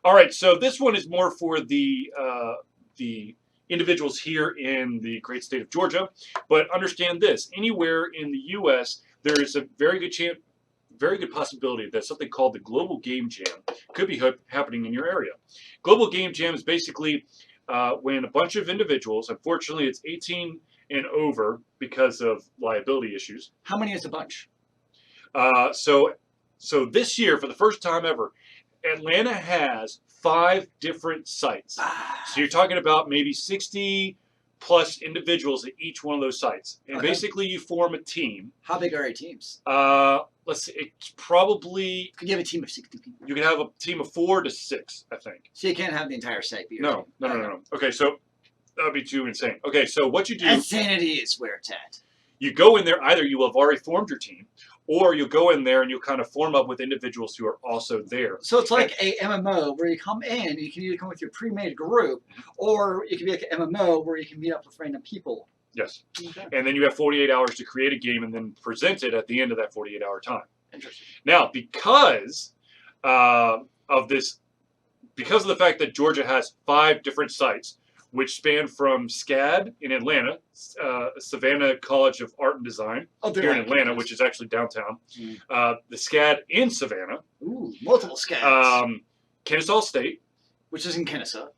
All right, so this one is more for the individuals here in the great state of Georgia, but understand this: anywhere in the U.S., there is a very good possibility that something called the Global Game Jam could be happening in your area. Global Game Jam is basically when a bunch of individuals, unfortunately, it's 18 and over because of liability issues. How many is a bunch? Uh, so, so this year, for the first time ever, Atlanta has 5 different sites. So you're talking about maybe 60 plus individuals at each one of those sites, and basically you form a team. How big are your teams? Let's see, it's probably. Could you have a team of 60 people? You can have a team of 4 to 6, I think. So you can't have the entire site be your No, team. no. Okay, so that would be too insane. Okay, so what you do? Insanity is where it's at. You go in there. Either you will have already formed your team, or you'll go in there and you'll kind of form up with individuals who are also there. So it's like a MMO where you come in, you can either come with your pre-made group, or it can be like an MMO where you can meet up with random people. Yes. Okay. And then you have 48 hours to create a game and then present it at the end of that 48-hour time. Interesting. Now, because of the fact that Georgia has 5 different sites, which span from SCAD in Atlanta, Savannah College of Art and Design here in Atlanta, which is actually downtown, the SCAD in Savannah. Ooh, multiple SCADs. Kennesaw State. Which is in Kennesaw.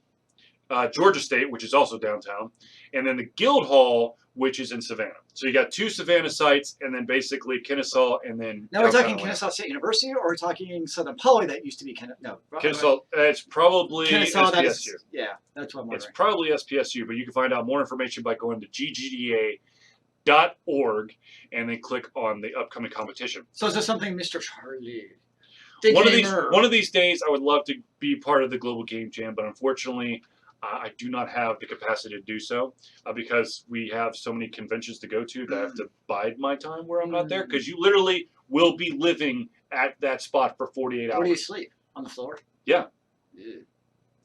Georgia State, which is also downtown. And then the Guildhall, which is in Savannah. So you got 2 Savannah sites, and then basically Kennesaw, and then now we're talking Kennesaw State University, or we're talking Southern Poly that used to be Kennesaw. It's probably Kennesaw, SPSU. Yeah, that's what I'm wondering. It's probably SPSU, but you can find out more information by going to ggda.org and then click on the upcoming competition. So is this something, Mr. Charlie? One of these days, I would love to be part of the Global Game Jam, but unfortunately, I do not have the capacity to do so because we have so many conventions to go to that I have to bide my time where I'm not there, because you literally will be living at that spot for 48 hours. Where do you sleep? On the floor? Yeah. Ew.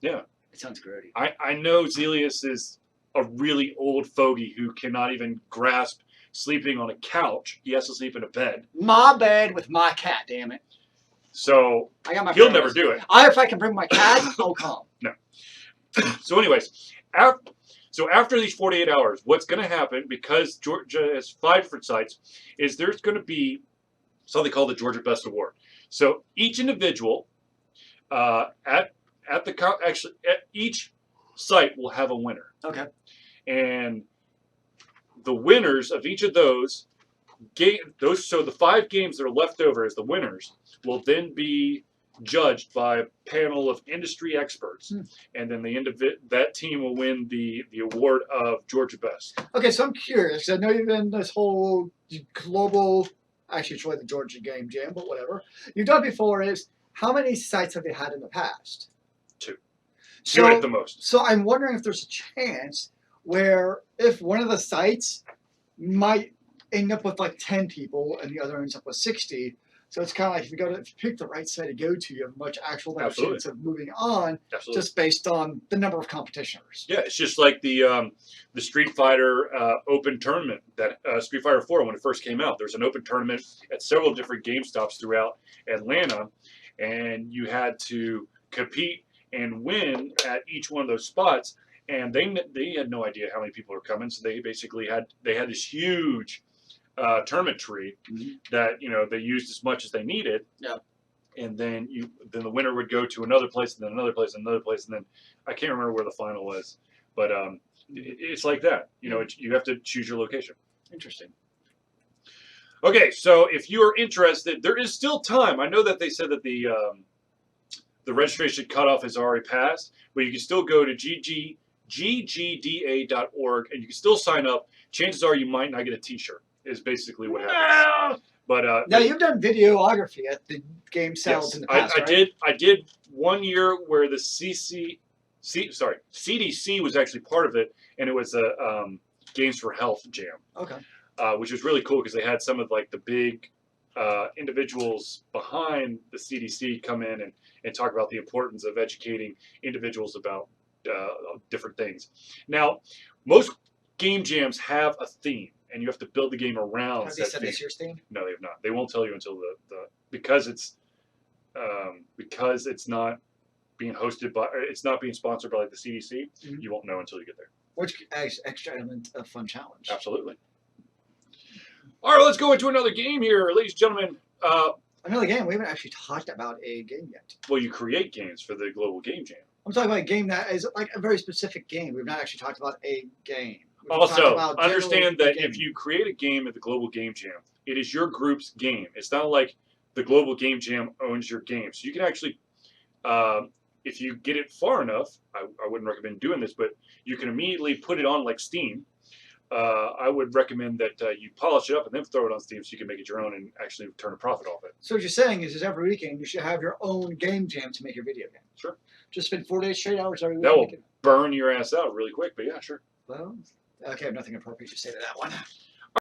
Yeah. It sounds grody. I know Zealeus is a really old fogey who cannot even grasp sleeping on a couch. He has to sleep in a bed. My bed with my cat, damn it. So I got my he'll never do it. If I can bring my cat, I'll come. No. So anyways, after these 48 hours, what's going to happen, because Georgia has 5 different sites, is there's going to be something called the Georgia Best Award. So each individual at each site will have a winner. Okay. And the winners of each of those so the 5 games that are left over as the winners will then be judged by a panel of industry experts, and then that team will win the award of Georgia Best. Okay, so I'm curious, because I know you've been this whole global, actually it's really the Georgia Game Jam, but whatever. You've done before is, how many sites have you had in the past? 2. So, 2 at the most. So I'm wondering if there's a chance where if one of the sites might end up with like 10 people and the other ends up with 60. So it's kind of like if you pick the right site to go to, you have a much actual better chance of moving on, just based on the number of competitioners. Yeah, it's just like the Street Fighter open tournament, that Street Fighter 4, when it first came out. There was an open tournament at several different GameStops throughout Atlanta, and you had to compete and win at each one of those spots. And they had no idea how many people were coming, so they basically had this huge tournament tree that they used as much as they needed. Yeah. And then the winner would go to another place, and then another place, and another place, and then I can't remember where the final was, but it's like that. You have to choose your location. Interesting. Okay, so if you are interested, there is still time. I know that they said that the registration cutoff has already passed, but you can still go to ggda.org and you can still sign up. Chances are you might not get a T-shirt. Is basically what happens. But now you've done videography at the game sales in the past, right? I did one year where the CDC was actually part of it, and it was a Games for Health jam. Okay. Which was really cool because they had some of like the big individuals behind the CDC come in and talk about the importance of educating individuals about different things. Now, most game jams have a theme, and you have to build the game around. Have they said this year's theme? No, they have not. They won't tell you until because it's not being hosted by, it's not being sponsored by like the CDC, Mhm. you won't know until you get there. Which adds extra element of fun challenge. Absolutely. All right, let's go into another game here, ladies and gentlemen. Another game. We haven't actually talked about a game yet. Well, you create games for the Global Game Jam. I'm talking about a game that is like a very specific game. We've not actually talked about a game. We've talked Also, about understand generally that a if game. you create a game at the Global Game Jam, it is your group's game. It's not like the Global Game Jam owns your game. So you can actually, if you get it far enough, I wouldn't recommend doing this, but you can immediately put it on like Steam. I would recommend that you polish it up and then throw it on Steam so you can make it your own and actually turn a profit off it. So what you're saying is every weekend you should have your own game jam to make your video game. Sure. Just spend 4 days straight hours every week. That will making it. burn your ass out really quick, but yeah, sure. Well, okay, I have nothing appropriate to say to that one.